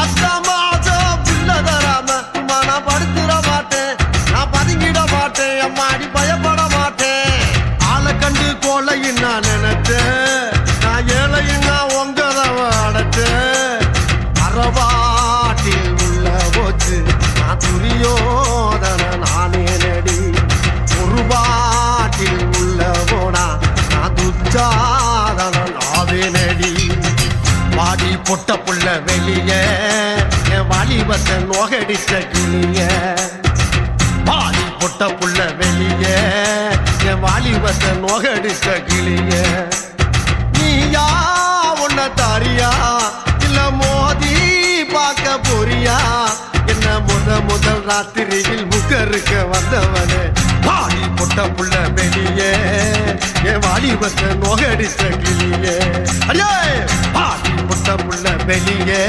10 மாசம் பிள்ளை தராம சும்மா நான் படுத்துட மாட்டேன், நான் பதுங்கிட மாட்டேன், அம்மாடி பயப்பட மாட்டேன். ஆளை கண்டு கோலையும் நான் நினைச்சேன், நான் ஏழையும் நான் உங்கதவ அடைச்சேன். அறவாட்டில் உள்ள போச்சு நான் துரியோதன நானே நடி. ஒரு பாட்டில் உள்ள போனா நான் துச்சாதன நாவே நடி. வாடி பொட்ட புள்ள வெளிய என் வாலிபத்தை நோகடிச்ச கிளிய. வாடி பொட்ட புள்ள வெளிய என் வாலிபத்தை நோகடிச்ச கிளிய. நீயா உன்ன தாரியா இல்ல மோதி பார்க்க போறியா? என்ன முதல் ராத்திரியில் முகருக்க வந்தவனே. வாடி பொட்ட புள்ள வெளிய என் வாலிபத்தை நோகடிச்ச கிளிய. அடியே வாடி பொட்ட புள்ள வெளியே